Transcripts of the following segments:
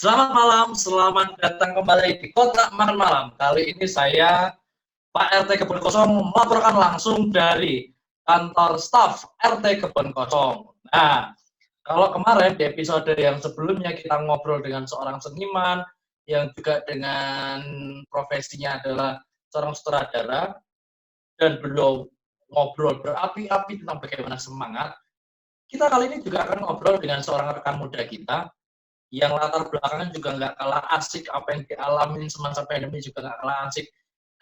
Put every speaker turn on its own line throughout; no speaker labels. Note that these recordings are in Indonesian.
Selamat malam, selamat datang kembali di Kotak Makan Malam. Kali ini saya, Pak RT Kebon Kosong, melaporkan langsung dari kantor staf RT Kebon Kosong. Nah, kalau kemarin di episode yang sebelumnya kita ngobrol dengan seorang seniman yang juga dengan profesinya adalah seorang sutradara dan beliau ngobrol berapi-api tentang bagaimana semangat. Kita kali ini juga akan ngobrol dengan seorang rekan muda kita yang latar belakangnya juga nggak kalah asik, apa yang dialamin semasa pandemi juga nggak kalah asik.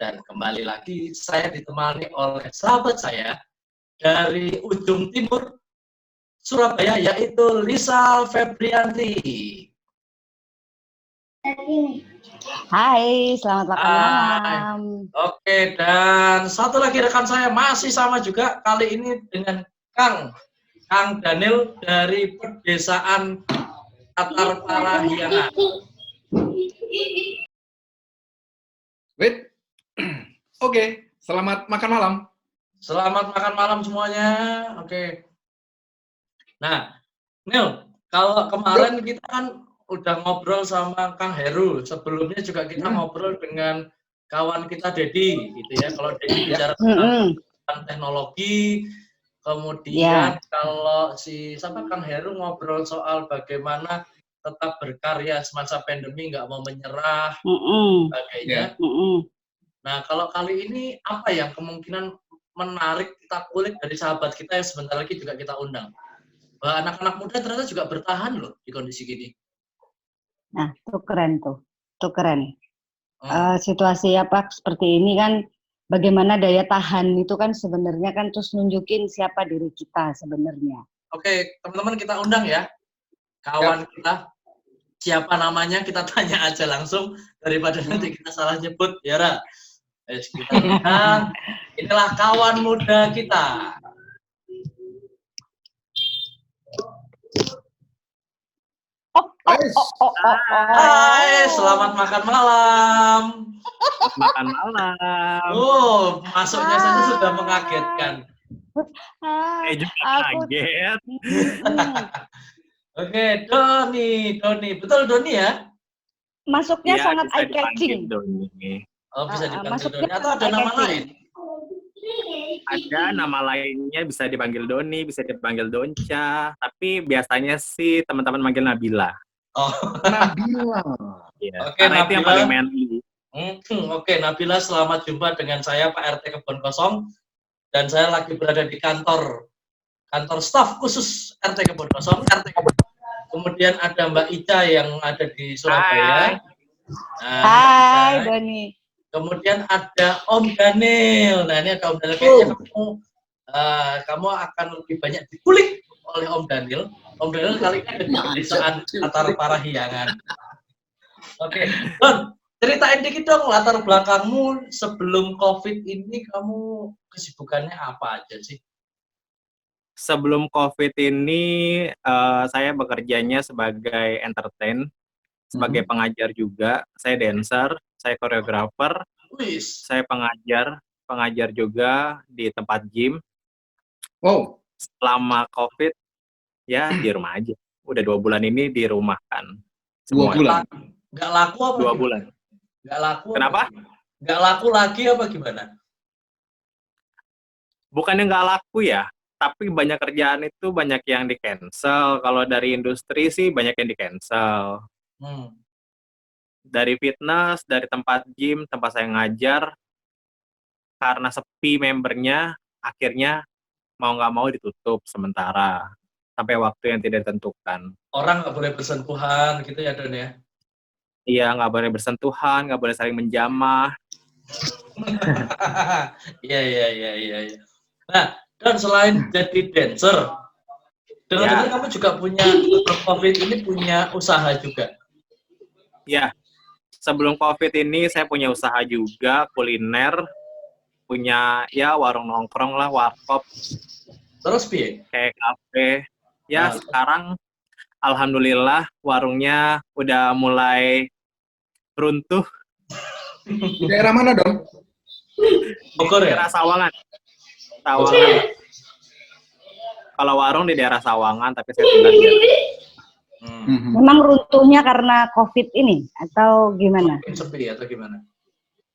Dan kembali lagi saya ditemani oleh sahabat saya dari ujung timur Surabaya, yaitu Lisa Febrianti.
Hai, selamat makan malam.
Oke, dan satu lagi rekan saya masih sama juga, kali ini dengan Kang Daniel dari Pedesaan Latar Parahyangan.
Wait. Oke, selamat makan malam.
Selamat makan malam semuanya. Oke. Nah, Nil, kalau kemarin kita kan udah ngobrol sama Kang Heru. Sebelumnya juga kita ngobrol dengan kawan kita Dedi, gitu ya. Kalau Dedi bicara tentang teknologi, kemudian kalau si Kang Heru ngobrol soal bagaimana tetap berkarya semasa pandemi, nggak mau menyerah, sebagainya. Nah, kalau kali ini apa yang kemungkinan menarik kita kulik dari sahabat kita yang sebentar lagi juga kita undang? Bahwa anak-anak muda ternyata juga bertahan loh di kondisi gini.
Nah, itu keren tuh. Itu keren. Situasi apa seperti ini kan, bagaimana daya tahan itu kan sebenarnya kan terus nunjukin siapa diri kita sebenarnya.
Oke, teman-teman kita undang ya. Kawan kita. Siapa namanya kita tanya aja langsung daripada nanti kita salah nyebut, ya Ra. Kita undang. Inilah kawan muda kita. Hai, selamat makan malam.
Makan malam.
Masuknya saja sudah mengagetkan.
Juga kaget.
Oke, Doni. Betul Doni ya?
Masuknya
ya,
sangat eye-catching.
Oh, bisa dipanggil Doni.
Masuknya
Atau ada nama lain?
Ada nama lainnya, bisa dipanggil Doni, bisa dipanggil Donca. Tapi biasanya sih teman-teman manggil Nabila.
Oh,
Nabila.
Ya,
oke,
karena
Nabila.
itu yang paling manly.
Oke, Nabila, selamat jumpa dengan saya Pak RT Kebon Kosong. Dan saya lagi berada di kantor staf khusus RT Kebon Kosong. Kemudian ada Mbak Ica yang ada di Surabaya.
Hai, Doni.
Kemudian ada Om Daniel. Nah, ini ada Om Daniel. Kayaknya kamu akan lebih banyak dikulik oleh Om Daniel. Om Daniel kali ini ada di Pedesaan Latar Parahyangan. Oke, Don, ceritain dikit dong latar belakangmu sebelum COVID ini, kamu kesibukannya apa aja sih?
Sebelum COVID ini, saya bekerjanya sebagai entertain, sebagai pengajar juga. Saya dancer, saya koreografer, saya pengajar juga di tempat gym.
Wow.
Selama COVID, ya di rumah aja. Udah 2 bulan ini dirumahkan.
2 bulan?
Nggak laku apa
2 bulan.
Nggak laku.
Kenapa?
Nggak laku lagi apa gimana?
Bukannya nggak laku ya, tapi banyak kerjaan itu banyak yang di-cancel. Kalau dari industri sih banyak yang di-cancel. Dari fitness, dari tempat gym, tempat saya ngajar, karena sepi membernya, akhirnya mau nggak mau ditutup sementara. Sampai waktu yang tidak ditentukan.
Orang nggak boleh bersentuhan gitu ya, Don ya?
Iya, nggak boleh bersentuhan, nggak boleh saling menjamah.
Iya. Nah, Don, selain jadi dancer, dengar-dengar kamu juga punya, COVID ini punya usaha juga?
Ya, sebelum COVID ini saya punya usaha juga, kuliner, punya ya warung nongkrong lah, warkop.
Terus piye?
Kayak kafe. Ya, sekarang alhamdulillah warungnya udah mulai runtuh.
Di daerah mana dong?
Bogor ya?
Daerah Sawangan. Kalau warung di daerah Sawangan, tapi saya tinggal di
Memang runtuhnya karena COVID ini atau gimana?
Mungkin sepi atau gimana?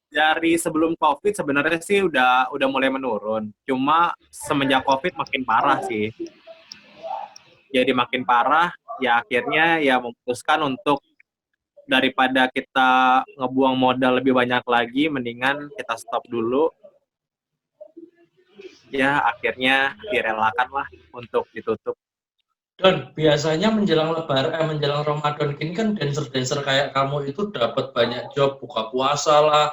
Dari sebelum COVID sebenarnya sih udah mulai menurun. Cuma semenjak COVID makin parah sih. Jadi makin parah, ya akhirnya ya memutuskan untuk daripada kita ngebuang modal lebih banyak lagi, mendingan kita stop dulu. Ya akhirnya direlakan lah untuk ditutup.
Don, biasanya menjelang menjelang Ramadan gini kan dancer-dancer kayak kamu itu dapat banyak job, buka puasa lah,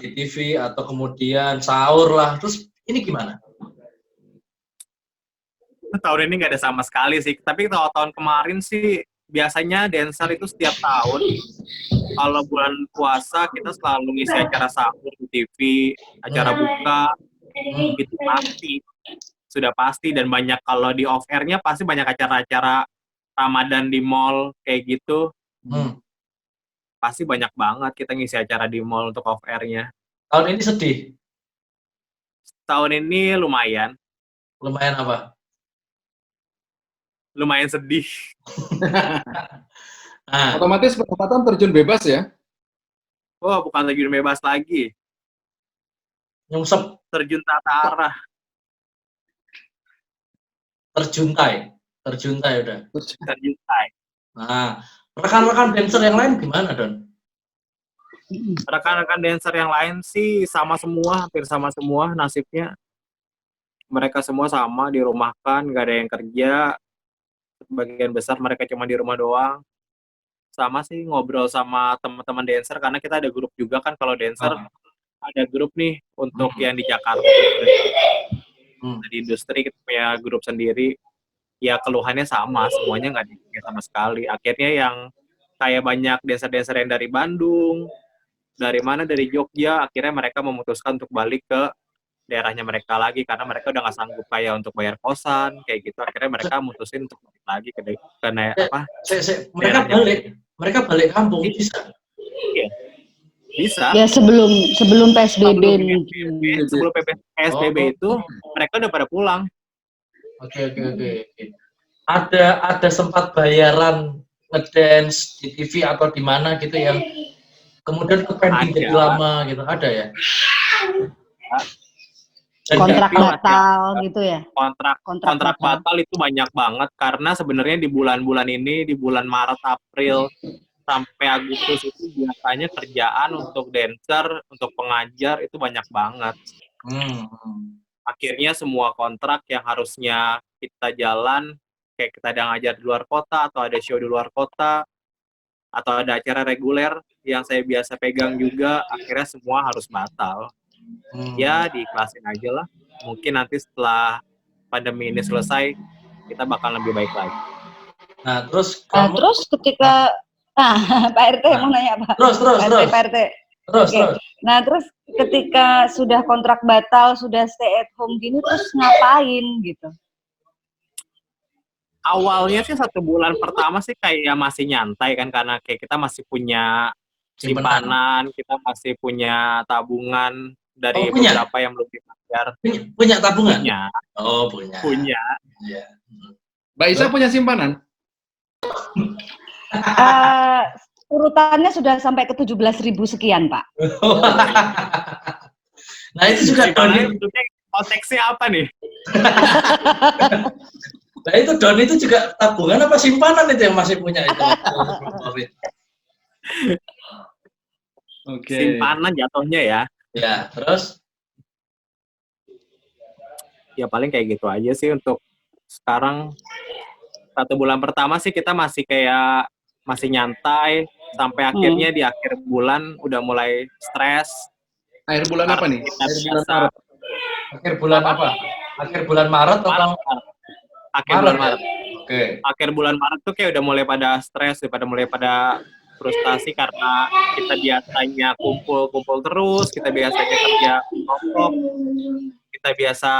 di TV atau kemudian sahur lah. Terus ini gimana?
Tahun ini nggak ada sama sekali sih. Tapi kalau tahun kemarin sih biasanya dancer itu setiap tahun kalau bulan puasa kita selalu ngisi acara sahur di TV, acara buka, itu pasti. Sudah pasti, dan banyak kalau di off air-nya pasti banyak acara-acara Ramadan di mall kayak gitu. Pasti banyak banget kita ngisi acara di mall untuk off air-nya.
Tahun ini sedih?
Tahun ini lumayan.
Lumayan apa?
Lumayan sedih.
Nah,
Otomatis pendapatan terjun bebas ya?
Wah, bukan terjun bebas lagi.
nyungsep,
Terjun tata arah.
terjuntai udah.
Terjuntai.
Nah, rekan-rekan dancer yang lain gimana, Don?
Rekan-rekan dancer yang lain sih sama semua, hampir sama semua nasibnya. Mereka semua sama, dirumahkan, nggak ada yang kerja. Sebagian besar mereka cuma di rumah doang. Sama sih ngobrol sama teman-teman dancer, karena kita ada grup juga kan kalau dancer. Ada grup nih untuk yang di Jakarta. Di industri kita punya grup sendiri. Ya keluhannya sama, semuanya nggak dipakai sama sekali. Akhirnya yang kayak banyak dancer-dancer yang dari Bandung, dari Jogja, akhirnya mereka memutuskan untuk balik ke daerahnya mereka lagi karena mereka udah nggak sanggup kayak untuk bayar kosan kayak gitu. Akhirnya mereka mutusin untuk balik lagi ke
Mereka balik kampung bisa?
Iya. Bisa.
Ya sebelum PSBB mungkin.
Sebelum PSBB itu mereka udah pada pulang.
Oke. Ada sempat bayaran ngedance di TV atau di mana gitu yang kemudian pending jadi lama gitu, ada ya?
Kontrak batal gitu ya?
Kontrak batal itu banyak banget karena sebenarnya di bulan-bulan ini, di bulan Maret, April sampai Agustus itu biasanya kerjaan untuk dancer, untuk pengajar itu banyak banget. Akhirnya semua kontrak yang harusnya kita jalan, kayak kita ada ngajar di luar kota, atau ada show di luar kota, atau ada acara reguler yang saya biasa pegang juga, akhirnya semua harus batal. Ya diikhlasin aja lah. Mungkin nanti setelah pandemi ini selesai, kita bakal lebih baik lagi.
Nah, terus
ketika Pak RT mau nanya apa?
Terus.
Pak RT. Terus. Nah, terus ketika sudah kontrak batal, sudah stay at home gini, terus ngapain gitu?
Awalnya sih 1 bulan pertama sih kayak masih nyantai kan, karena kayak kita masih punya simpanan, kita masih punya tabungan dari beberapa yang belum dibayar.
Punya tabungan?
Punya.
Oh, punya.
Iya.
Mbak Isa punya simpanan?
Urutannya sudah sampai ke 17.000 sekian, Pak.
Nah, itu juga
konteksnya apa nih?
Nah, itu Don itu juga tabungan apa simpanan itu yang masih punya itu?
Oke.
Simpanan jatuhnya ya.
Ya, terus?
Ya paling kayak gitu aja sih untuk sekarang. 1 bulan pertama sih kita masih nyantai, sampai akhirnya di akhir bulan udah mulai stres.
Akhir bulan apa nih?
Akhir bulan apa? Akhir bulan Maret atau?
Akhir bulan Maret.
Oke.
Akhir bulan Maret tuh kayak udah mulai pada stres, mulai pada frustasi karena kita biasanya kumpul terus, kita biasanya kerja kelompok, kita biasa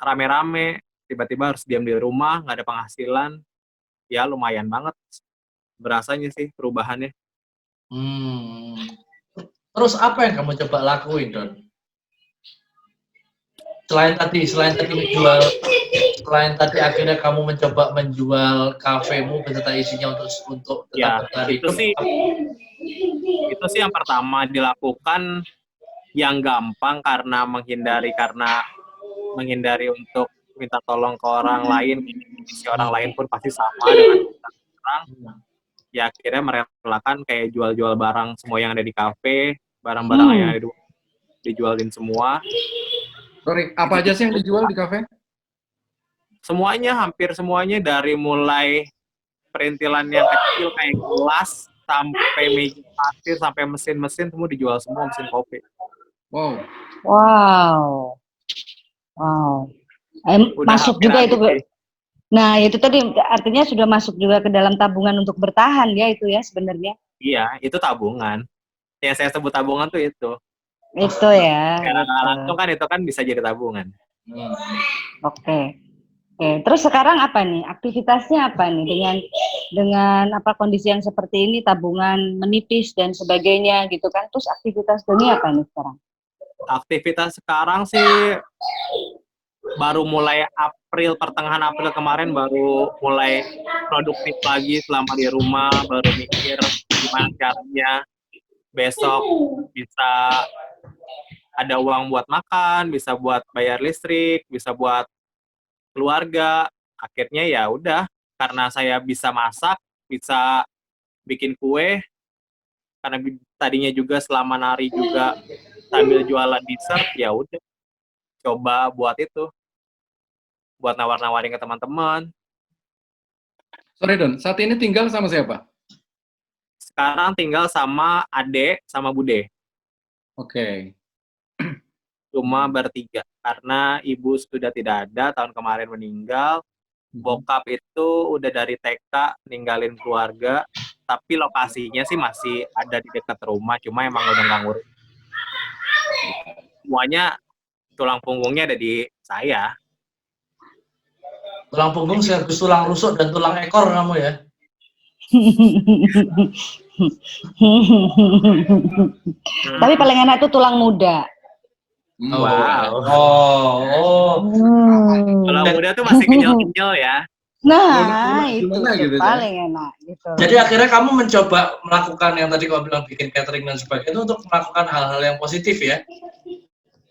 rame-rame, tiba-tiba harus diam di rumah, nggak ada penghasilan. Ya lumayan banget berasanya sih perubahannya.
Terus apa yang kamu coba lakuin, Don? Selain tadi menjual Selain tadi akhirnya kamu mencoba menjual kafemu beserta isinya untuk
Ya,
tetap bertahan
itu
hidup.
sih yang pertama dilakukan yang gampang karena menghindari untuk minta tolong ke orang lain, si orang lain pun pasti sama dengan orang. Ya akhirnya merelakan kayak jual-jual barang semua yang ada di kafe, barang-barang yang ada dijualin semua.
Sorry, apa aja sih yang dijual di kafe?
Semuanya, hampir semuanya, dari mulai perintilan yang kecil kayak gelas sampai meja parkir sampai mesin-mesin semua dijual semua, mesin kopi.
Wow.
Wow. Wow.
Udah
Masuk
hampir
juga
habis
itu.
sih.
Nah, itu tadi artinya sudah masuk juga ke dalam tabungan untuk bertahan ya itu ya sebenarnya.
Iya, itu tabungan. Yang saya sebut tabungan tuh itu.
Itu ya.
Karena
Gitu.
langsung kan itu kan bisa jadi tabungan.
Oke. Terus sekarang apa nih? Aktivitasnya apa nih dengan apa kondisi yang seperti ini, tabungan menipis dan sebagainya gitu kan? Terus aktivitas Doni apa nih sekarang?
Aktivitas sekarang sih baru mulai pertengahan April kemarin baru mulai produktif lagi selama di rumah, baru mikir gimana caranya besok bisa ada uang buat makan, bisa buat bayar listrik, bisa buat keluarga. Akhirnya ya udah, karena saya bisa masak, bisa bikin kue, karena tadinya juga selama nari juga sambil jualan dessert, ya udah coba buat itu, buat nawar-nawarin ke teman-teman.
Sorry Don, saat ini tinggal sama siapa?
Sekarang tinggal sama Ade sama Bude,
Oke.
cuma bertiga karena ibu sudah tidak ada, tahun kemarin meninggal. Bokap itu udah dari TK ninggalin keluarga, tapi lokasinya sih masih ada di dekat rumah, cuma emang udah nggak ngurus. Semuanya tulang punggungnya ada di saya.
Tulang punggung sekaligus tulang rusuk dan tulang ekor kamu ya.
Tapi paling enak itu tulang muda.
Wow. Tulang muda tuh masih kenyal-kenyal ya.
Nah, itu
gitu,
paling enak gitu.
Jadi akhirnya kamu mencoba melakukan yang tadi kamu bilang bikin catering dan sebagainya itu untuk melakukan hal-hal yang positif ya?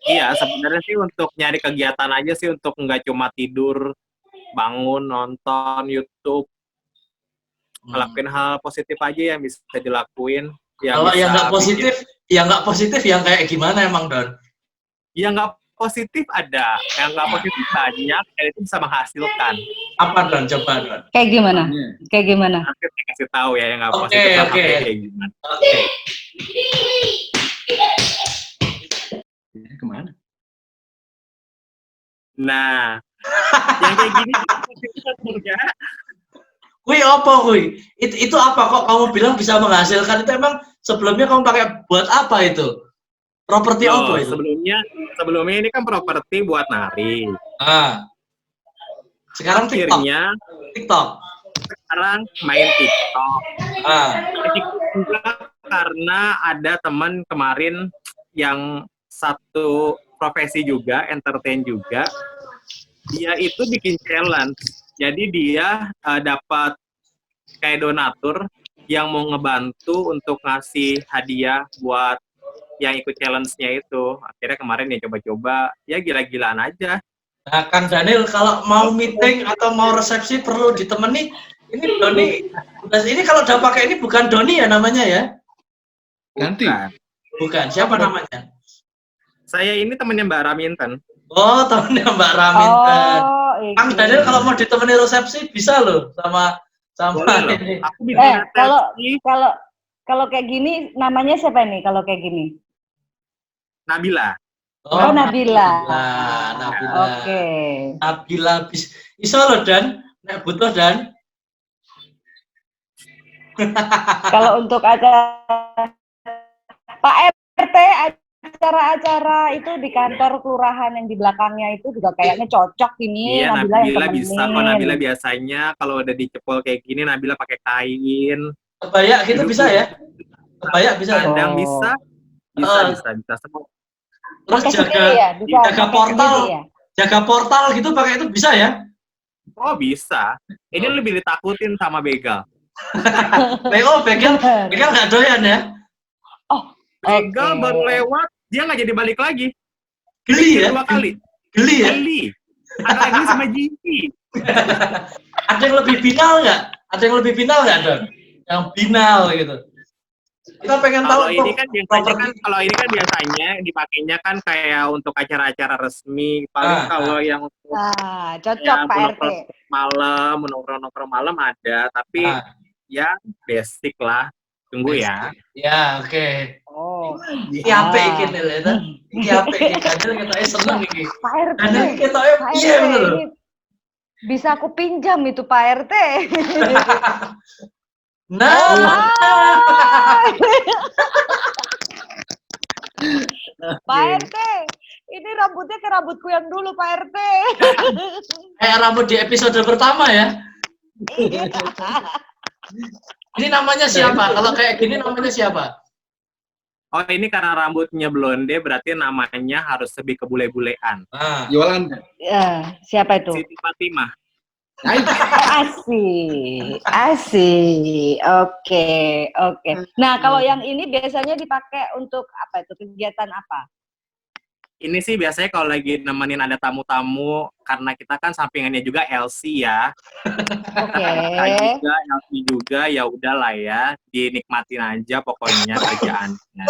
Iya, sebenarnya sih untuk nyari kegiatan aja sih, untuk nggak cuma tidur, bangun, nonton YouTube, ngelakuin hal positif aja yang bisa dilakuin.
Kalau yang nggak positif, yang kayak gimana emang Don?
Yang nggak positif ada, yang nggak positif banyak, dan itu bisa menghasilkan.
Apa Don? Coba Don.
Kayak gimana? Kayak gimana?
Nanti saya kasih tahu ya yang nggak
Oke,
positif sama
oke.
kayak gimana.
Oke.
Kemana?
Nah, yang kayak gini ya.
Kui apa kui? Itu apa kok kamu bilang bisa menghasilkan? Itu emang sebelumnya kamu pakai buat apa itu? Properti apa itu?
Sebelumnya ini kan properti buat nari.
Sekarang
Akhirnya
TikTok.
Sekarang main TikTok. Juga karena ada teman kemarin yang satu profesi juga, entertain juga. Dia itu bikin challenge. Jadi dia dapat kayak donatur yang mau ngebantu untuk ngasih hadiah buat yang ikut challenge-nya itu. Akhirnya kemarin ya coba-coba, ya gila-gilaan aja.
Nah, Kang Daniel, kalau mau meeting atau mau resepsi perlu ditemani, ini Doni, ini kalau udah pakai ini bukan Doni ya namanya ya?
Ganti.
Bukan, siapa namanya?
Saya ini temennya Mbak Raminten.
Oh, temennya Mbak Raminten. Kang
Itu.
Daniel kalau mau ditemani resepsi bisa loh sama ini.
Aku bisa
kalau kayak gini namanya siapa nih kalau kayak gini?
Nabila.
Oh, Nabila.
Nabila.
Oke.
Nabila iso loh Dan, nek butuh Dan.
Kalau untuk acara Pak RT, acara-acara itu di kantor kelurahan yang di belakangnya itu juga kayaknya cocok ini.
Iya, Nabila
yang
bisa kok. Nabila biasanya kalau udah dicepol kayak gini, Nabila pakai kain.
Kebaya gitu bisa ya? Kebaya bisa ya?
Kadang bisa semua.
Terus jaga portal gitu pakai itu bisa ya?
Oh bisa. Ini lebih ditakutin sama begal.
Begal nggak doyan ya?
Begal
Oke.
baru lewat, dia nggak jadi balik lagi.
Geli ya?
2 kali.
Geli ya?
Geli. Antara geli sama jijik.
Ada yang lebih binal nggak? Ada yang lebih binal nggak, Don? Yang binal gitu. Kita pengen tahu
Kalau ini
tuh
kan biasanya
properti.
kan kalau ini kan biasanya dipakainya kan kayak untuk acara-acara resmi. Paling kalau yang untuk
Nah, cocok
yang
Pak RT.
nongkrong malam ada, tapi
Ah,
ya basic lah. Tunggu ya.
ya, oke.
Oh.
Iki apik iki nih, Leta. Iki apik iki kadang kita seneng iki.
Pak RT.
Dan iki kita
Pak
piye
RT,
ngono lho.
ini bisa aku pinjam itu Pak RT.
Nah,
Pak RT, ini rambutnya ke rambutku yang dulu Pak RT.
kayak rambut di episode pertama ya.
Iya.
Ini namanya siapa? Kalau kayak gini namanya siapa?
Oh ini karena rambutnya blonde berarti namanya harus lebih ke bule-bulean.
Nah,
Yolanda.
Ya, siapa itu?
Siti Fatimah.
Asik. Oke. Nah, kalau yang ini biasanya dipakai untuk apa itu? Kegiatan apa?
Ini sih biasanya kalau lagi nemenin ada tamu-tamu, karena kita kan sampingannya juga LC ya.
Oke.
LC juga, ya udahlah ya, dinikmatin aja pokoknya kerjaannya.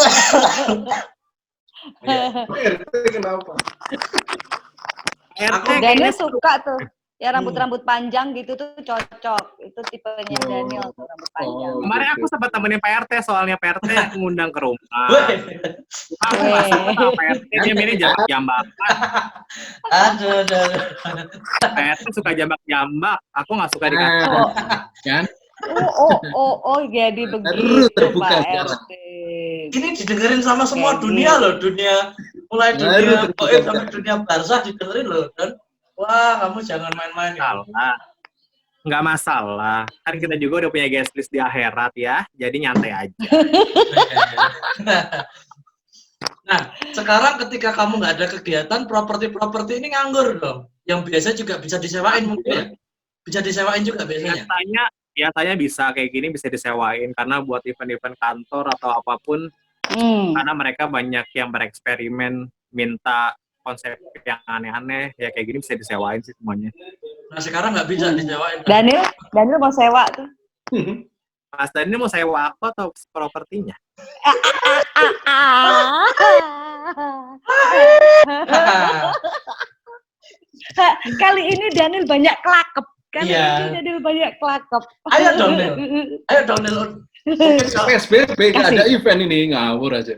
RT kenapa?
RT
Daniel
kayaknya
suka tuh. Ya rambut-rambut panjang gitu tuh cocok. Itu tipenya Daniel tuh rambut panjang.
Kemarin aku sempat temenin Pak RT, soalnya Pak RT ngundang ke rumah.
weh.
Aku nggak suka sama Pak RT, dia mainnya jambak-jambakan.
Aduh.
Pak RT suka jambak-jambak, aku nggak suka dikasih.
Kan?
Oh, jadi begitu
Baru terbuka
Pak
sekarang.
RT.
Ini didengerin sama semua
Jadi.
dunia loh, dunia mulai
Baru
dunia
terbuka
goib sampai
sekarang.
dunia barzah didengerin loh, dan wah kamu jangan main-main ya.
Salah. Nggak masalah. Kan kita juga udah punya guest list di akhirat ya, jadi nyantai aja.
Nah, sekarang ketika kamu nggak ada kegiatan, properti-properti ini nganggur dong. Yang biasa juga bisa disewain mungkin ya? Bisa disewain juga biasanya?
Biasanya bisa kayak gini, bisa disewain. Karena buat event-event kantor atau apapun, karena mereka banyak yang bereksperimen, minta konsep yang aneh-aneh, ya kayak gini bisa disewain sih semuanya.
Nah, sekarang nggak bisa disewain.
Daniel mau sewa tuh.
Mas Dani mau sewa aku atau propertinya?
Kali ini Daniel banyak kelakep.
Iya.
Daniel banyak kelakep.
Ayo dong, Nel. Mungkin kalau
PSBB nggak ada event ini, ngawur aja.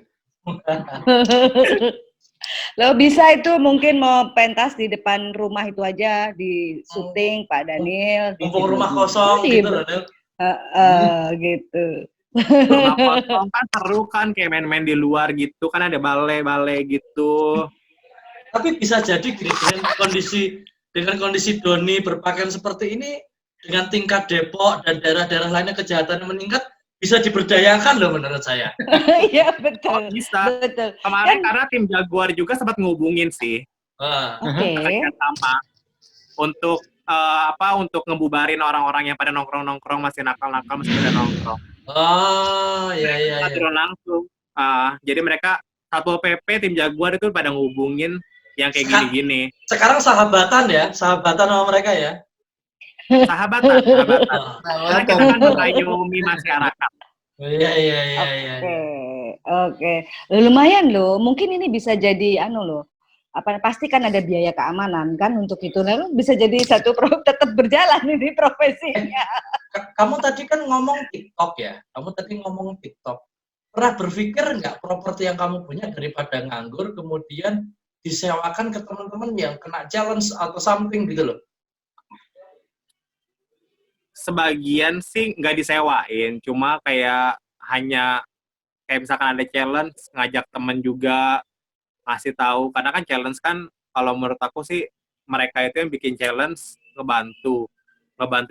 Lo bisa itu mungkin mau pentas di depan rumah itu aja di syuting Pak Daniel.
mumpung rumah kosong gitu loh, Nel.
Gitu.
Rumah kosong kan seru kan, kayak main-main di luar gitu, kan ada balai-balai gitu.
Tapi bisa jadi gini, dengan kondisi Doni berpakaian seperti ini, dengan tingkat Depok dan daerah-daerah lainnya kejahatan meningkat, bisa diberdayakan loh menurut saya.
Iya betul.
Bisa.
Betul.
Kemarin karena tim Jaguar juga sempat ngehubungin sih.
Oke.
Terkait sama untuk untuk ngebubarin orang-orang yang pada nongkrong-nongkrong, masih nakal-nakal, masih pada nongkrong.
Oh, iya.
Turun langsung. Jadi mereka Satpol PP, tim Jaguar itu pada ngehubungin yang kayak gini-gini.
Sekarang sahabatan sama mereka ya.
Sahabatan. Karena kita kan mengayomi masyarakat.
Iya.
Oke. Lumayan loh. Mungkin ini bisa jadi pasti kan ada biaya keamanan kan untuk itu. Lalu bisa jadi satu tetap berjalan ini profesinya.
Kamu tadi kan ngomong TikTok ya. Pernah berpikir nggak properti yang kamu punya daripada nganggur kemudian disewakan ke teman-teman yang kena challenge atau something gitu loh?
Sebagian sih nggak disewain, cuma kayak misalkan ada challenge, ngajak temen juga, ngasih tahu. Karena kan challenge kan, kalau menurut aku sih, mereka itu yang bikin challenge ngebantu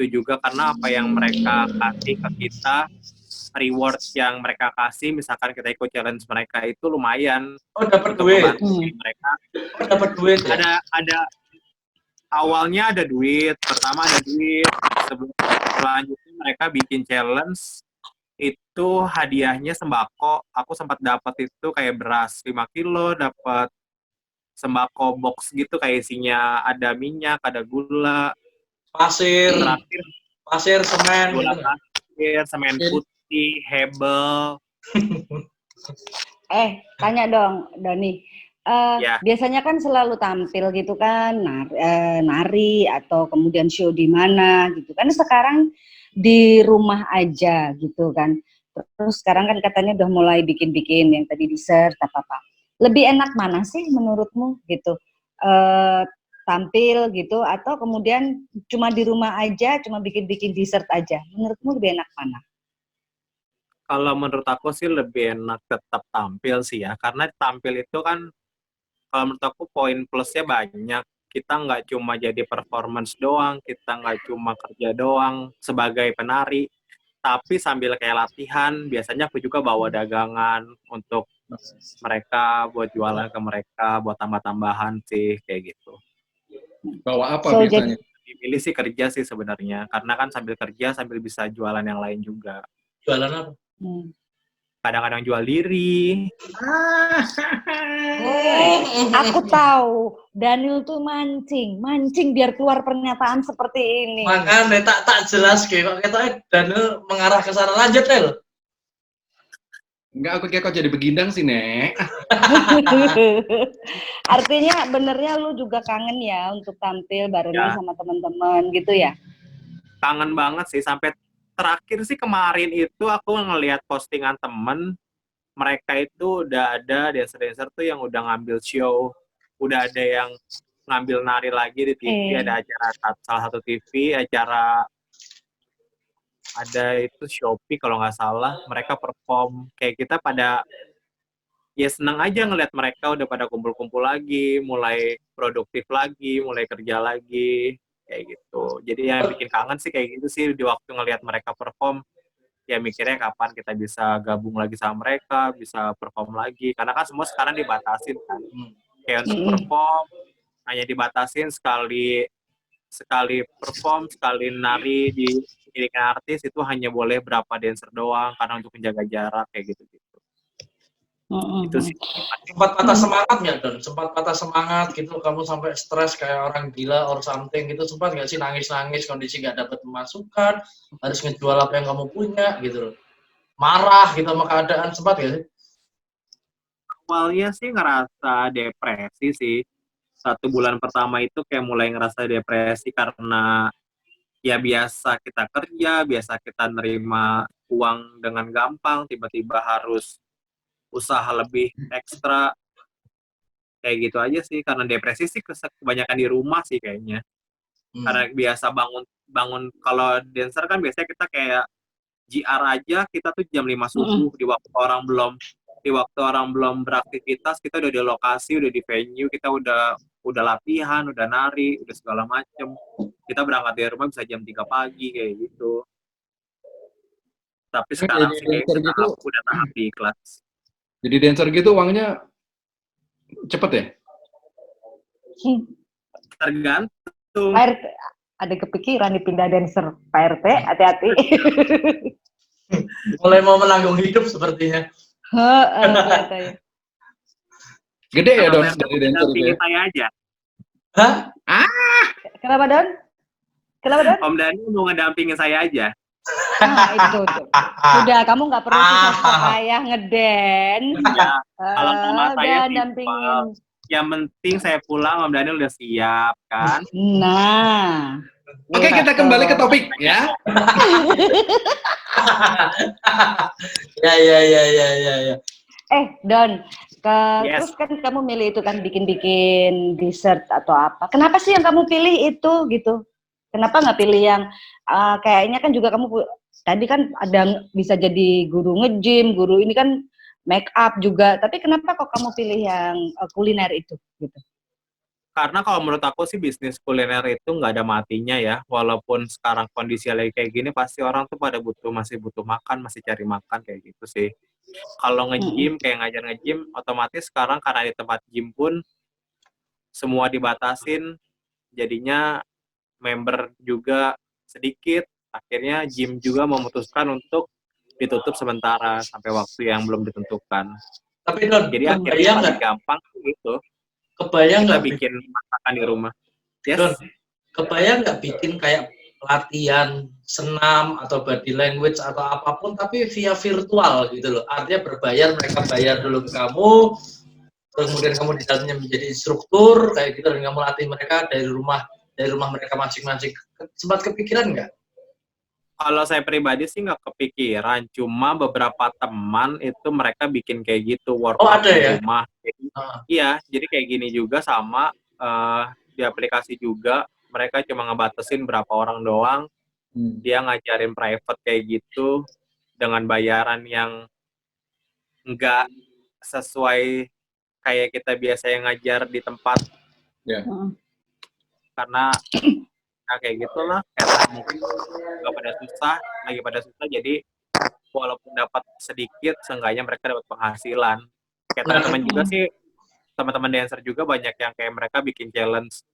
juga, karena apa yang mereka kasih ke kita, reward yang mereka kasih, misalkan kita ikut challenge mereka itu lumayan.
Oh, dapat duit.
Mereka
Dapat duit.
Ya? awalnya ada duit, pertama ada duit, sebelum selanjutnya mereka bikin challenge, itu hadiahnya sembako, aku sempat dapat itu kayak beras 5 kilo, dapat sembako box gitu kayak isinya ada minyak, ada gula,
Pasir,
terakhir
semen gitu
gula
nggak?
pasir, semen putih, hebel,
Tanya dong, Doni.
ya.
Biasanya kan selalu tampil gitu kan, nari atau kemudian show di mana gitu kan. Sekarang di rumah aja gitu kan. Terus sekarang kan katanya udah mulai bikin-bikin yang tadi dessert apa-apa. Lebih enak mana sih menurutmu gitu? Tampil gitu atau kemudian cuma di rumah aja, cuma bikin-bikin dessert aja. Menurutmu lebih enak mana?
Kalau menurut aku sih lebih enak tetap tampil sih ya, karena tampil itu kan kalau menurut aku poin plusnya banyak. Kita nggak cuma jadi performance doang, kita nggak cuma kerja doang sebagai penari, tapi sambil kayak latihan, biasanya aku juga bawa dagangan untuk mereka, buat jualan ke mereka, buat tambah-tambahan sih, kayak gitu.
Bawa apa
So,
biasanya?
Dipilih sih kerja sih sebenarnya, karena kan sambil kerja, sambil bisa jualan yang lain juga.
Jualan apa?
Kadang-kadang jual diri.
Aku tahu Daniel tuh mancing biar keluar pernyataan seperti ini.
Makanya tak jelas kok kita Daniel mengarah ke sana. Lanjut, Nel.
Enggak, aku kira kok jadi begindang sih, Nek.
Artinya benernya lu juga kangen ya untuk tampil barengnya
Ya.
sama teman-teman gitu ya?
Kangen banget sih, sampai terakhir sih kemarin itu aku ngelihat postingan temen, mereka itu udah ada dancer-dancer tuh yang udah ngambil show, udah ada yang ngambil nari lagi di TV, ada acara salah satu TV, ada itu Shopee kalau nggak salah, mereka perform, kayak kita pada ya senang aja ngelihat mereka udah pada kumpul-kumpul lagi, mulai produktif lagi, mulai kerja lagi, kayak gitu. Jadi yang bikin kangen sih kayak gitu sih, di waktu ngelihat mereka perform, ya mikirnya kapan kita bisa gabung lagi sama mereka, bisa perform lagi. Karena kan semua sekarang dibatasin kan. Kayak untuk perform, hanya dibatasin sekali perform, sekali nari di miliknya artis, itu hanya boleh berapa dancer doang, karena untuk menjaga jarak, kayak gitu-gitu. Itu sih.
Sempat patah semangat nggak, Don? Sempat patah semangat gitu, kamu sampai stres kayak orang gila or something gitu, sempat nggak sih nangis-nangis, kondisi nggak dapat pemasukan, harus ngejual apa yang kamu punya gitu loh. Marah gitu sama keadaan, sempat nggak sih?
Awalnya sih ngerasa depresi sih. 1 bulan pertama itu kayak mulai ngerasa depresi karena ya biasa kita kerja, biasa kita nerima uang dengan gampang, tiba-tiba harus usaha lebih ekstra, kayak gitu aja sih. Karena depresi sih kebanyakan di rumah sih kayaknya. Karena biasa bangun kalau dancer kan biasanya kita kayak GR aja kita tuh jam 5 subuh, di waktu orang belum beraktivitas, kita udah di lokasi, udah di venue, kita udah latihan, udah nari, udah segala macem. Kita berangkat dari rumah bisa jam 3 pagi kayak gitu. Tapi sekarang sih
dancer
kayaknya
gitu,
udah tahap di kelas.
jadi dancer gitu uangnya cepet ya?
Tergantung.
Pak RT, ada kepikiran dipindah dancer. Pak RT, hati-hati.
Mulai mau menanggung hidup sepertinya.
Kelihatannya.
Gede ya, Don,
Sama
dari dancer itu ya?
saya aja.
Hah?
Kenapa, Don?
Om Dani mau ngedampingin saya aja.
Nah, itu tuh. Udah, kamu nggak perlu susah payah ngeden.
Ya, kalau mama saya
udah
sih,
dampingin.
yang penting saya pulang, Om Daniel udah siap kan?
Nah.
Oke, kita kembali ke topik ya.
Ya.
Don,
Yes.
terus kan kamu milih itu kan bikin-bikin dessert atau apa? Kenapa sih yang kamu pilih itu gitu? Kenapa nggak pilih yang kayaknya kan juga kamu tadi kan ada bisa jadi guru nge-gym, guru ini kan make up juga. Tapi kenapa kok kamu pilih yang kuliner itu gitu?
Karena kalau menurut aku sih bisnis kuliner itu nggak ada matinya ya. Walaupun sekarang kondisi lagi kayak gini, pasti orang tuh pada masih butuh makan, masih cari makan kayak gitu sih. Kalau nge-gym, kayak ngajar nge-gym, otomatis sekarang karena di tempat gym pun semua dibatasin, jadinya member juga sedikit. Akhirnya gym juga memutuskan untuk ditutup sementara sampai waktu yang belum ditentukan.
Tapi Don,
Jadi akhirnya
kebayang
paling
nggak?
gampang gitu
Kebayang
kita
nggak?
bikin masakan di rumah. Yes.
Don, kebayang nggak bikin kayak latihan senam atau body language atau apapun tapi via virtual gitu loh. Artinya berbayar, mereka bayar dulu ke kamu, terus kemudian kamu di dalamnya menjadi instruktur kayak gitu dan kamu latih mereka dari rumah mereka masing-masing. Sempat kepikiran nggak?
Kalau saya pribadi sih nggak kepikiran, cuma beberapa teman itu mereka bikin kayak gitu
Oh
workout
ada
di
ya?
rumah. Jadi,
Ah.
iya, jadi kayak gini juga sama di aplikasi juga mereka cuma ngebatasin berapa orang doang. Dia ngajarin private kayak gitu dengan bayaran yang nggak sesuai kayak kita biasa yang ngajar di tempat, karena kayak gitulah, karena mungkin nggak pada susah, jadi walaupun dapat sedikit, seenggaknya mereka dapat penghasilan. Kayak teman-teman juga sih, teman-teman dancer juga banyak yang kayak mereka bikin challenge,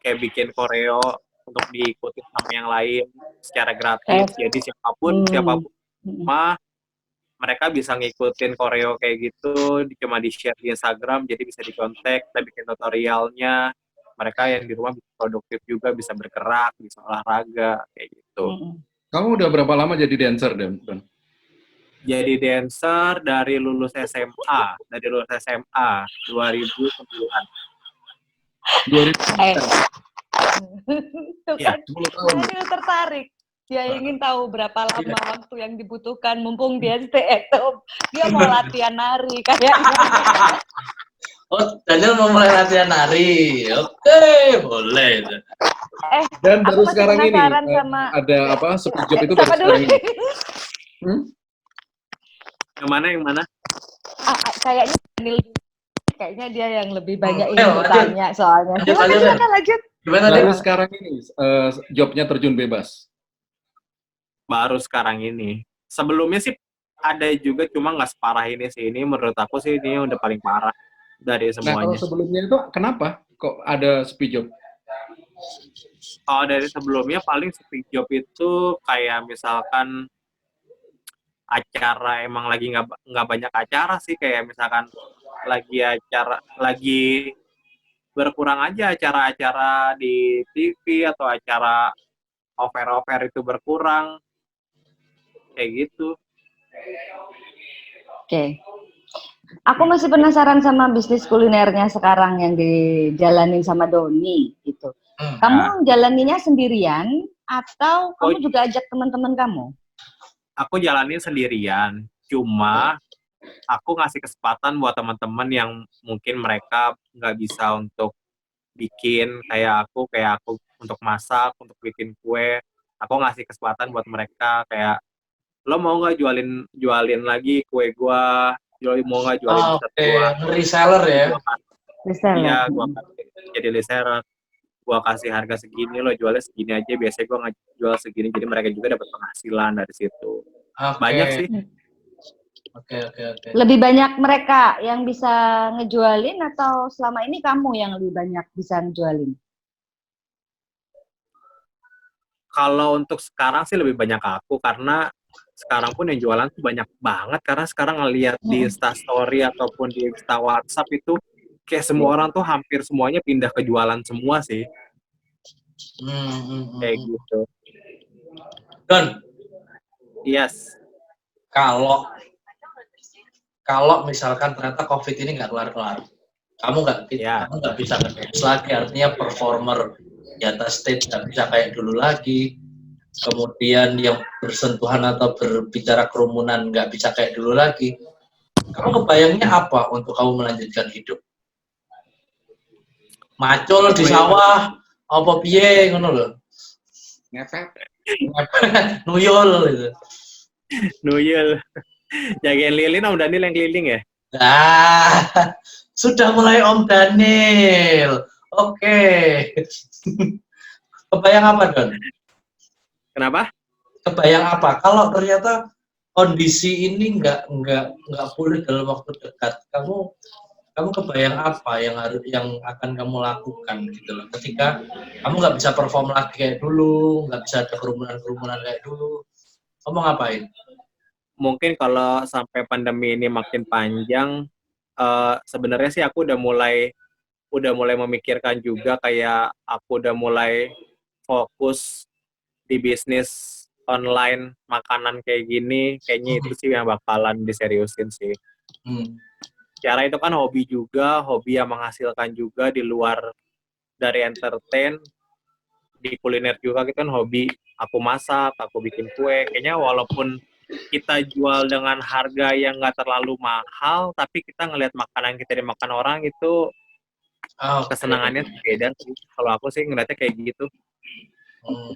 kayak bikin koreo untuk diikuti sama yang lain secara gratis. Jadi siapapun mah mereka bisa ngikutin koreo kayak gitu, cuma di-share di Instagram, jadi bisa dicontek, kita bikin tutorialnya. Mereka yang di rumah bisa produktif juga, bisa bergerak, bisa olahraga, kayak gitu.
Kamu udah berapa lama jadi dancer, Don?
Jadi dancer dari lulus SMA 2009.
2000.
Iya.
10 tahun.
Saya tertarik. Dia ingin tahu berapa lama waktu yang dibutuhkan, mumpung dia stay at home. Dia mau latihan nari kayaknya.
Oh, Daniel mau mulai latihan nari. Oke, boleh.
Dan
aku
baru
masih
sekarang ini
penasaran sama
ada apa? Speed job itu baru
siapa dulu?
sekarang ini.
Yang mana?
Kayaknya Daniel, kayaknya dia yang lebih banyak
Ayo,
ingin
lanjut.
bertanya soalnya. Silakan lanjut.
Gimana
Baru
deh?
sekarang ini jobnya terjun bebas.
Baru sekarang ini. Sebelumnya sih ada juga, cuma nggak separah ini sih. Ini menurut aku sih ini udah paling parah dari
Nah, kalau
semuanya.
sebelumnya itu kenapa kok ada speed job?
Kalau dari sebelumnya paling speed job itu kayak misalkan acara, emang lagi nggak banyak acara sih, kayak misalkan lagi berkurang aja acara-acara di TV atau acara offer itu berkurang kayak gitu.
Oke. Aku masih penasaran sama bisnis kulinernya sekarang yang dijalanin sama Doni gitu. Kamu jalaninya sendirian atau kamu juga ajak teman-teman kamu?
Aku jalanin sendirian, cuma aku ngasih kesempatan buat teman-teman yang mungkin mereka nggak bisa untuk bikin kayak aku untuk masak, untuk bikin kue. Aku ngasih kesempatan buat mereka, kayak lo mau nggak jualin lagi kue gua, mau nggak jualin dessert gua.
Reseller ya?
Iya, gua jadi reseller. Gua kasih harga segini, lo jualnya segini aja, biasanya gua jual segini, jadi mereka juga dapat penghasilan dari situ. Banyak sih.
Oke.
Lebih banyak mereka yang bisa ngejualin atau selama ini kamu yang lebih banyak bisa ngejualin?
Kalau untuk sekarang sih lebih banyak aku, karena sekarang pun yang jualan tuh banyak banget, karena sekarang ngeliat di Instastory ataupun di Insta WhatsApp itu kayak semua orang tuh hampir semuanya pindah ke jualan semua sih. Kayak gitu.
Don.
Yes.
Kalau misalkan ternyata COVID ini nggak kelar-kelar, kamu nggak bisa nge-dance lagi, artinya performer di atas stage nggak bisa kayak dulu lagi. Kemudian yang bersentuhan atau berbicara kerumunan nggak bisa kayak dulu lagi. Kamu kebayangnya apa untuk kamu melanjutkan hidup? Macul di sawah, apa piye ngono lho.
Ngepet.
Nuyul gitu.
Nuyul. Jagain lilin Om Daniel yang keliling ya?
Sudah mulai Om Daniel. Oke. Kebayang apa, Don?
Kenapa?
Kebayang apa? Kalau ternyata kondisi ini nggak pulih dalam waktu dekat, kamu kamu kebayang apa yang akan kamu lakukan gitu loh. Ketika kamu nggak bisa perform lagi kayak dulu, nggak bisa ada kerumunan kayak dulu, kamu ngapain?
Mungkin kalau sampai pandemi ini makin panjang, sebenarnya sih aku udah mulai memikirkan juga, kayak aku udah mulai fokus di bisnis online makanan kayak gini. Kayaknya itu sih yang bakalan diseriusin sih.
Hmm.
Cara itu kan hobi juga, hobi yang menghasilkan juga di luar dari entertain, di kuliner juga gitu kan hobi. Aku masak, aku bikin kue. Kayaknya walaupun kita jual dengan harga yang nggak terlalu mahal, tapi kita ngelihat makanan kita dimakan orang itu
Oke.
kesenangannya beda sih. Kalau aku sih ngeliatnya kayak gitu.
Hmm.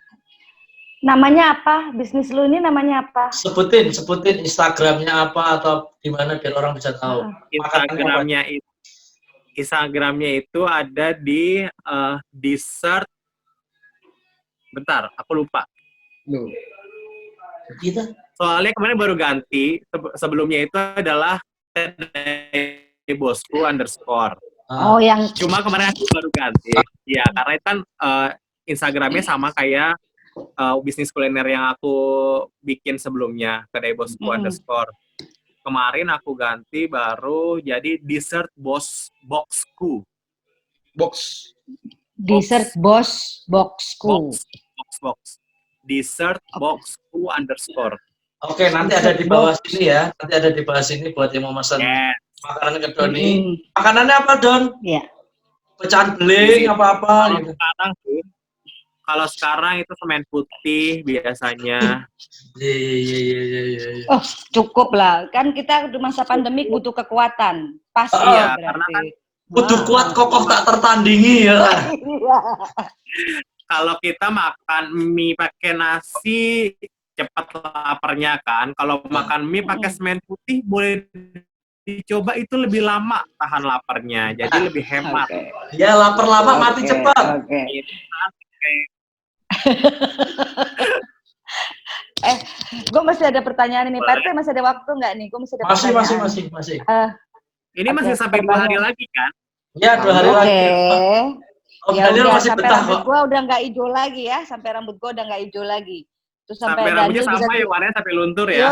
Namanya apa? Bisnis lu ini namanya apa?
Sebutin Instagramnya apa atau gimana biar orang bisa tahu.
Instagramnya itu ada di dessert. Bentar, aku lupa.
Loh.
Gitu.
Soalnya kemarin baru ganti. Sebelumnya itu adalah bosku _
Oh, yang
Cuma kemarin aku baru ganti. Ya, karena itu kan Instagramnya sama kayak bisnis kuliner yang aku bikin sebelumnya, kedai bosku _ Kemarin aku ganti baru jadi dessert boxku.
dessert boxku.
Box. Dessert boxku _
Oke, nanti ada di bawah sini ya. Nanti ada di bawah sini buat yang mau pesan makanan ke Doni. Makanannya apa, Don?
Iya.
Pecahan beling apa-apa gitu.
Kalau sekarang itu semen putih biasanya.
Iya.
Oh, cukup lah. Kan kita di masa pandemik butuh kekuatan. Pas
Iya,
berarti.
karena kan
butuh kuat kokoh tak tertandingi ya.
Kalau kita makan mie pakai nasi, cepat laparnya kan. Kalau makan mie pakai semen putih boleh dicoba, itu lebih lama tahan laparnya. Jadi lebih hemat.
Ya, lapar lama mati cepat.
Gue masih ada pertanyaan ini. Pak RT masih ada waktu nggak nih? Gue masih ada pertanyaan.
Masih.
Ini masih sampai 2 hari lagi kan?
Ya, 2 hari lagi.
Om Daniel masih sampai rambut gue udah nggak hijau lagi ya. Sampai rambut gue udah nggak hijau lagi. Terus
sampai rambutnya sama ya, warnanya sampai luntur ya.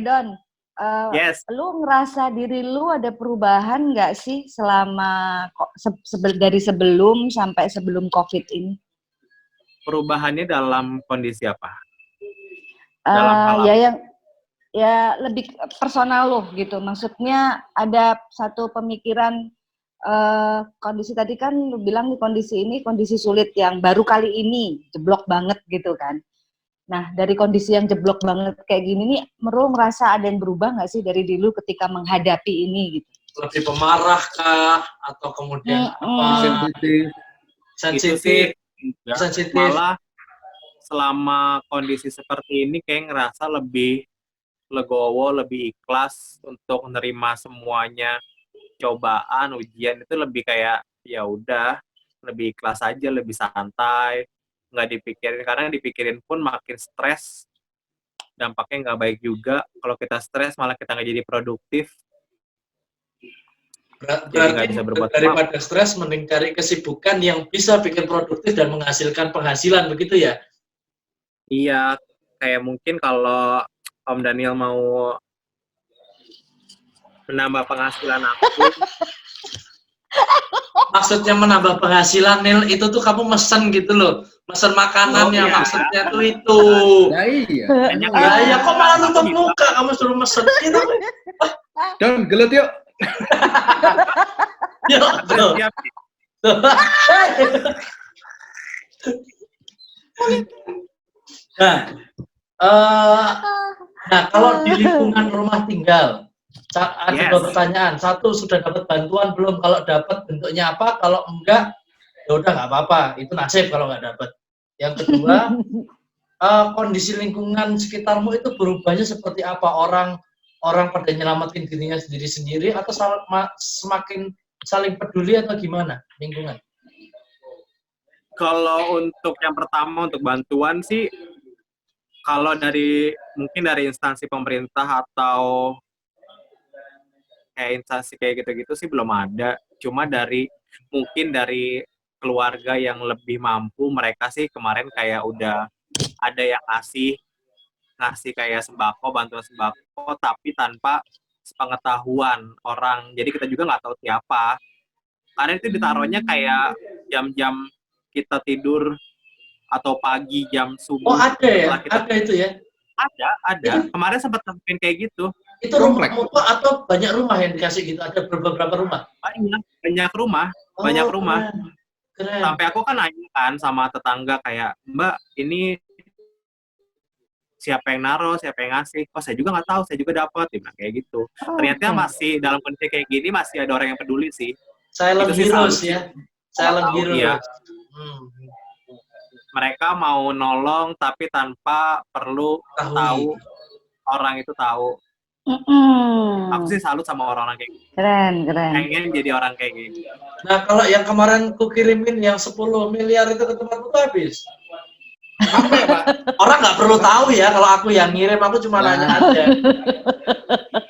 Don,
yes.
Lu ngerasa diri lu ada perubahan nggak sih selama dari sebelum sampai sebelum COVID ini?
Perubahannya dalam kondisi apa?
Ya lebih personal lo gitu. Maksudnya ada satu pemikiran kondisi tadi kan lu bilang di kondisi ini kondisi sulit yang baru kali ini jeblok banget gitu kan. Nah dari kondisi yang jeblok banget kayak gini nih, Meru merasa ada yang berubah nggak sih dari dulu ketika menghadapi ini gitu?
Lebih pemarah kah atau kemudian sensitif?
Malah selama kondisi seperti ini kayak ngerasa lebih legowo, lebih ikhlas untuk menerima semuanya. Cobaan, ujian itu lebih kayak ya udah, lebih ikhlas aja, lebih santai, nggak dipikirin, karena dipikirin pun makin stres, dampaknya nggak baik juga. Kalau kita stres malah kita nggak jadi produktif.
Berarti daripada stres mending cari kesibukan yang bisa bikin produktif dan menghasilkan penghasilan, begitu ya?
Iya, kayak mungkin kalau Om Daniel mau menambah penghasilan aku.
Maksudnya menambah penghasilan, Nil, itu tuh kamu mesen gitu loh. Mesen makanannya, maksudnya tuh itu. Iya. Kok malah tutup muka, kamu suruh mesen itu.
Don, gelut yuk.
Siap.
Nah, kalau di lingkungan rumah tinggal, ada 2 pertanyaan. Satu, sudah dapat bantuan belum? Kalau dapat bentuknya apa? Kalau enggak, ya udah nggak apa-apa. Itu nasib kalau nggak dapat. Yang kedua, kondisi lingkungan sekitarmu itu berubahnya seperti apa? Orang pada nyelamatin dirinya sendiri-sendiri atau semakin saling peduli atau gimana lingkungan?
Kalau untuk yang pertama, untuk bantuan sih, kalau mungkin dari instansi pemerintah atau kayak instansi kayak gitu-gitu sih belum ada. Cuma mungkin dari keluarga yang lebih mampu, mereka sih kemarin kayak udah ada yang ngasih kayak sembako, bantuan sembako, tapi tanpa sepengetahuan orang. Jadi kita juga nggak tahu siapa. Karena itu ditaruhnya kayak jam-jam kita tidur atau pagi, jam
Oh,
subuh.
ada ya?
Setelah kita
Ada itu ya?
ada. Kemarin sempat nemuin kayak gitu.
Itu rumah
Komplek.
Muto atau banyak rumah yang dikasih gitu? Ada beberapa rumah?
Banyak rumah.
Oh,
Banyak rumah.
Keren.
Sampai aku kan nanya kan sama tetangga kayak, Mbak, ini siapa yang naruh, siapa yang ngasih? Oh, saya juga nggak tahu, saya juga dapat. Dia bilang kayak gitu. Ternyata
Oke.
masih dalam kondisi kayak gini masih ada orang yang peduli sih.
Silent
Itu sih
Heroes
salut sih.
ya? Silent
Tahu,
Heroes.
iya.
Hmm.
Mereka mau nolong tapi tanpa perlu tahu orang itu tahu. Aku sih salut sama orang-orang kayak gitu.
Keren.
Pengen jadi orang kayak gitu.
Nah, kalau yang kemarin ku kirimin yang 10 miliar itu ke tempatmu tuh habis.
Apa ya, Pak?
Orang nggak perlu tahu ya kalau aku yang ngirim, aku cuma nanya aja.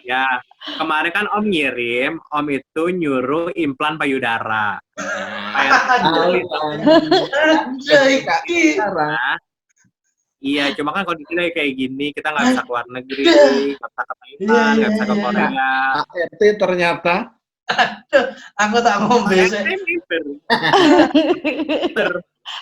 Ya, kemarin kan Om ngirim, Om itu nyuruh implan payudara. Nah, iya, cuma kan kondisinya kayak gini, kita nggak bisa keluar negeri, nggak bisa ke Thailand, nggak bisa ke Korea.
ART ternyata
Aku tak ngombe.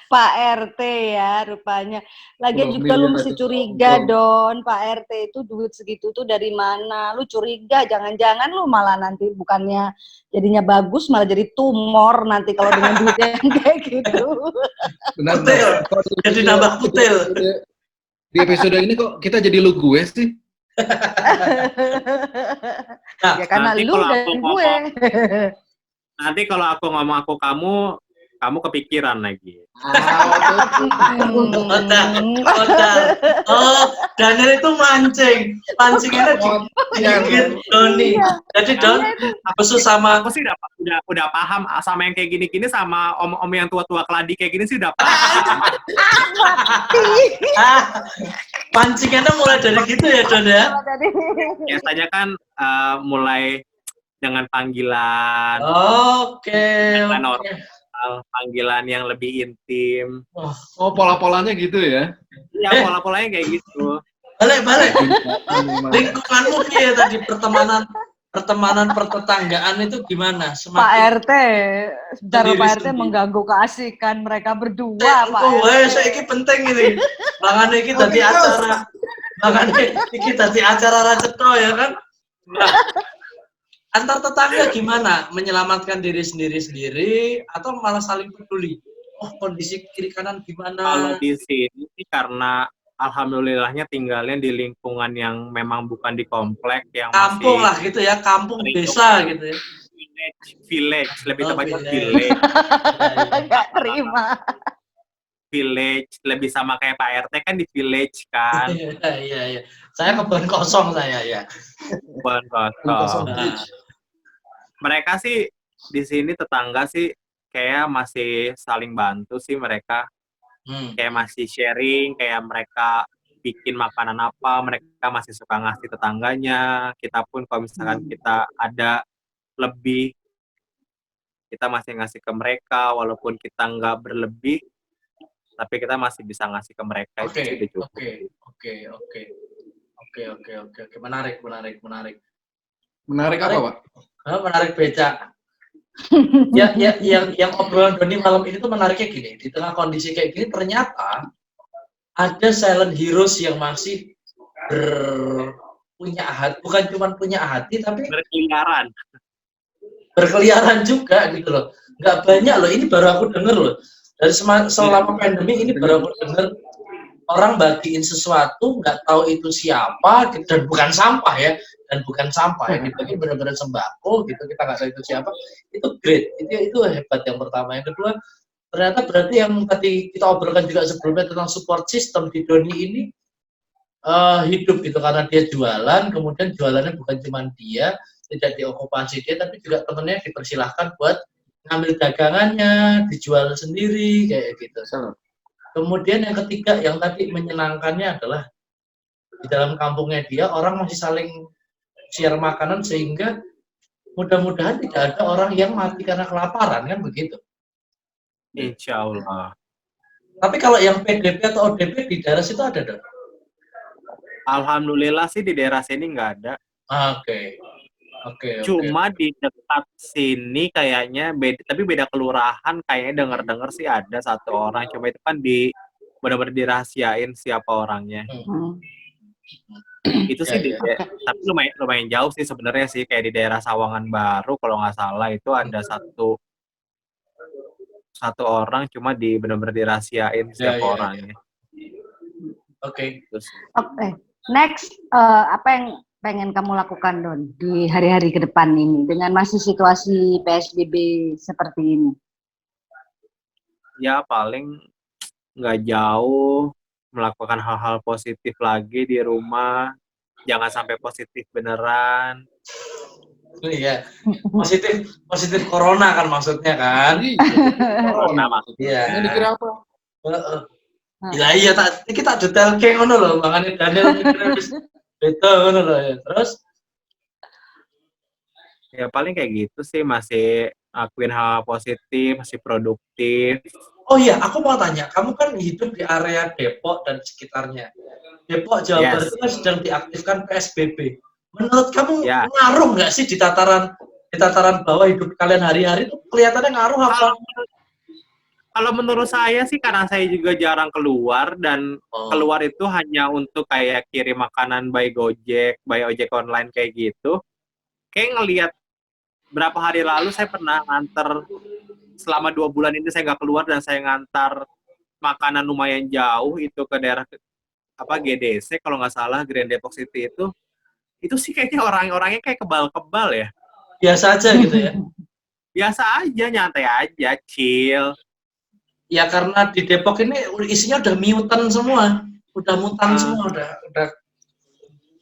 Pak RT ya rupanya. Lagian
10
juga lu
miliar
mesti
itu
curiga
sombong.
Don, Pak RT itu duit segitu tuh dari mana? Lu curiga, jangan-jangan lu malah nanti bukannya jadinya bagus malah jadi tumor nanti kalau dengan duit yang kayak gitu.
Benar.
Kutil. Jadi nambah kutil.
Di episode ini kok kita jadi lu gue sih?
Nah,
Ya karena
nanti
lu
kalau
dan
aku
gue.
Nanti kalau aku ngomong aku kamu kepikiran lagi.
Oh, Daniel itu pancingannya dikit Doni. Jadi Don, khusus sama
Aku sih udah paham sama yang kayak gini-gini sama om-om yang tua-tua keladi kayak gini sih udah paham.
Pancingannya mulai dari gitu ya Don ya.
Biasanya kan mulai dengan panggilan,
Oke.
panggilan yang lebih intim.
Oh, pola-polanya gitu ya?
Ya pola-polanya kayak gitu.
Balik. Lingkunganmu ya tadi pertemanan pertetanggaan itu gimana?
Pak RT, secara Pak RT mengganggu keasikan mereka berdua, Pak RT.
Ini penting ini. Makanya ini tadi acara. Makanya ini tadi acara Racetro ya kan? Nah, antar tetangga gimana? Menyelamatkan diri sendiri atau malah saling peduli? Oh, kondisi kiri kanan gimana?
Kalau di sini sih karena alhamdulillahnya tinggalnya di lingkungan yang memang bukan di komplek yang
kampung
masih
lah gitu ya, kampung desa gitu ya.
Village, lebih tepatnya village.
Nggak terima.
Village, lebih sama kayak Pak RT kan di village kan.
Iya. Saya kebun kosong saya ya.
Kebun kosong. Mereka sih di sini tetangga sih kayak masih saling bantu sih mereka. Kayak masih sharing, kayak mereka bikin makanan apa, mereka masih suka ngasih tetangganya. Kita pun kalau misalkan kita ada lebih, kita masih ngasih ke mereka, walaupun kita nggak berlebih, tapi kita masih bisa ngasih ke mereka. Itu sih udah cukup.
Oke. Menarik.
Menarik apa, Pak?
Menarik becak. Ya, yang obrolan Doni malam ini tuh menariknya gini, di tengah kondisi kayak gini ternyata ada silent heroes yang masih punya hati, bukan cuma punya hati tapi berkeliaran juga gitu loh. Nggak banyak loh, ini baru aku denger loh. Dari selama pandemi ini baru aku denger orang bagiin sesuatu nggak tahu itu siapa dan bukan sampah ya. Dibagi benar-benar sembako gitu, kita nggak tahu itu siapa, itu great, itu hebat yang pertama. Yang kedua, ternyata berarti yang tadi kita obrolkan juga sebelumnya tentang support system di Doni ini hidup gitu, karena dia jualan, kemudian jualannya bukan cuma dia, tidak diokupasi dia, tapi juga temennya dipersilahkan buat ngambil dagangannya, dijual sendiri kayak gitu. Kemudian yang ketiga yang tadi menyenangkannya adalah di dalam kampungnya dia orang masih saling share makanan sehingga mudah-mudahan tidak ada orang yang mati karena kelaparan, kan begitu.
Insya Allah.
Tapi kalau yang PDP atau ODP di daerah situ ada, Dok?
Alhamdulillah sih di daerah sini nggak ada.
Oke. Oke.
Cuma di dekat sini kayaknya beda, tapi beda kelurahan kayaknya denger-denger sih ada satu orang. Cuma itu kan benar-benar dirahasiain siapa orangnya.
Hmm.
Itu sih
Ya,
ya.
tapi lumayan jauh sih sebenarnya sih, kayak di daerah Sawangan Baru kalau nggak salah itu ada satu orang, cuma benar-benar dirahasiain siapa
ya.
orangnya.
Oke.
Terus
Oke, next, apa yang pengen kamu lakukan, Don, di hari-hari ke depan ini dengan masih situasi PSBB seperti ini?
ya paling nggak jauh melakukan hal-hal positif lagi di rumah, jangan sampai positif beneran.
Iya. Positif corona kan maksudnya kan?
Corona maksudnya.
Iya.
Ini dikira apa?
Heeh. Iya kita detail kayak ngono loh, makanya Daniel mikirnya wis beda ngono loh ya. Terus
Ya paling kayak gitu sih, masih lakuin hal positif, masih produktif.
oh iya, aku mau tanya, kamu kan hidup di area Depok dan sekitarnya. Depok, Jawa Barat
Yes.
itu kan sedang diaktifkan PSBB. Menurut kamu
Ya.
ngaruh nggak sih di tataran bawah hidup kalian hari-hari itu kelihatannya ngaruh apa?
Kalau menurut saya sih, karena saya juga jarang keluar, dan keluar itu hanya untuk kayak kirim makanan by Gojek, by ojek online kayak gitu. Kayak ngelihat berapa hari lalu saya pernah nganter, selama 2 bulan ini saya nggak keluar dan saya ngantar makanan lumayan jauh itu ke daerah GDC kalau nggak salah, Grand Depok City itu sih kayaknya orang-orangnya kayak kebal-kebal ya.
Biasa aja gitu ya.
Biasa aja, nyantai aja, chill.
Ya karena di Depok ini isinya udah mutan semua, udah mutan semua, udah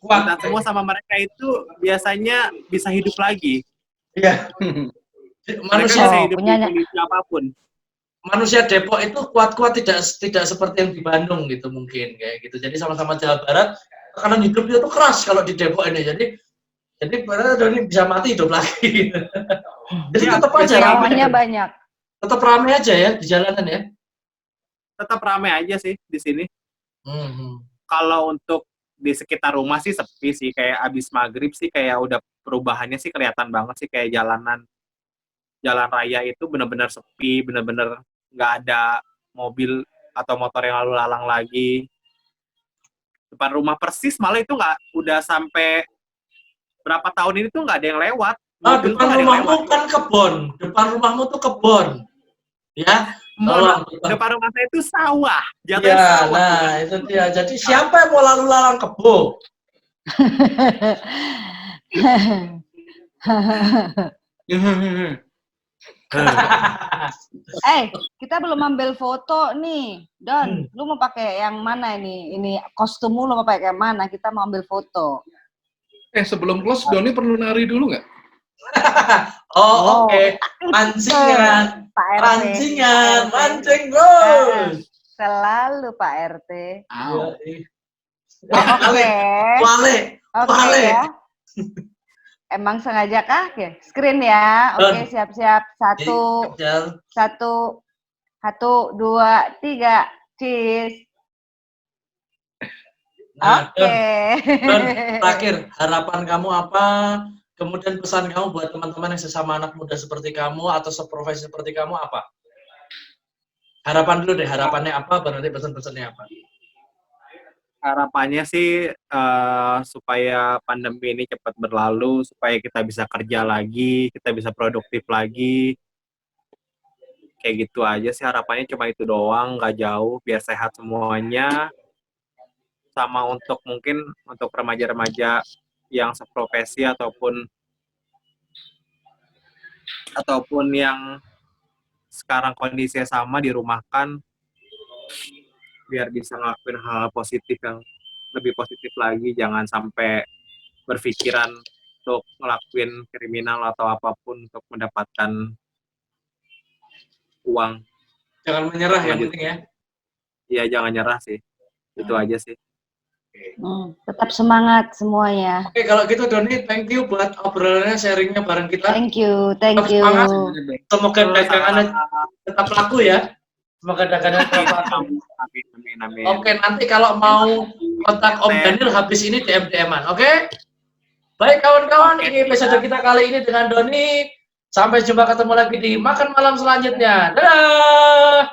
kuat.
Dan semua sama mereka itu biasanya bisa hidup lagi.
Iya.
Mereka bisa hidup di kondisi apapun.
Manusia Depok itu kuat-kuat, tidak seperti yang di Bandung gitu mungkin kayak gitu. Jadi sama-sama Jawa Barat, tekanan hidupnya itu keras kalau di Depok ini. Jadi padahal ini bisa mati hidup lagi. Jadi
Ya,
tetap aja
ramainya banyak.
Tetap ramai aja ya di jalanan ya.
Tetap ramai aja sih di sini. Kalau untuk di sekitar rumah sih sepi sih, kayak abis maghrib sih kayak udah perubahannya sih kelihatan banget sih, kayak jalan raya itu benar-benar sepi, benar-benar nggak ada mobil atau motor yang lalu lalang lagi. Depan rumah persis malah itu nggak, udah sampai berapa tahun ini tuh nggak ada yang lewat. Mobil
depan rumahmu kan kebun, depan rumahmu tuh kebun, ya.
Depan rumah saya itu sawah,
jatuhnya sawah. Nah itu dia. Jadi siapa yang mau lalu lalang kebun?
Kita belum ambil foto nih, Don. Lu mau pakai yang mana ini? Ini kostummu lu mau pakai yang mana? Kita mau ambil foto.
Sebelum close, Doni perlu nari dulu nggak?
Oke. Pancingan, mancing terus.
Selalu Pak RT.
Oke. Wale.
Ya. Emang sengaja kah? Oke, screen ya. Oke, siap-siap. 1, 2, 3. Cheers.
Nah, Don, terakhir, harapan kamu apa? Kemudian pesan kamu buat teman-teman yang sesama anak muda seperti kamu atau seprofesi seperti kamu apa? Harapan dulu deh, harapannya apa? Baru nanti pesan-pesannya apa?
Harapannya sih supaya pandemi ini cepat berlalu, supaya kita bisa kerja lagi, kita bisa produktif lagi. Kayak gitu aja sih harapannya, cuma itu doang, nggak jauh, biar sehat semuanya. Sama untuk mungkin untuk remaja-remaja yang seprofesi ataupun yang sekarang kondisinya sama, dirumahkan, biar bisa ngelakuin hal positif yang lebih positif lagi, jangan sampai berpikiran untuk ngelakuin kriminal atau apapun untuk mendapatkan uang.
Jangan menyerah yang penting ya.
Iya, jangan nyerah sih. Itu aja sih.
Tetap semangat semuanya.
Oke, kalau gitu Doni, thank you buat obrolannya, sharingnya bareng kita.
Thank you, thank
Tetap
you.
semangat. Semoga dagangannya tetap laku ya. Semoga dagangannya tetap laku.
Amin.
Oke, nanti kalau mau kontak Om Daniel habis ini DM-DM-an, oke? Baik kawan-kawan, ini episode kita kali ini dengan Doni. Sampai jumpa ketemu lagi di Makan Malam selanjutnya. Dadah!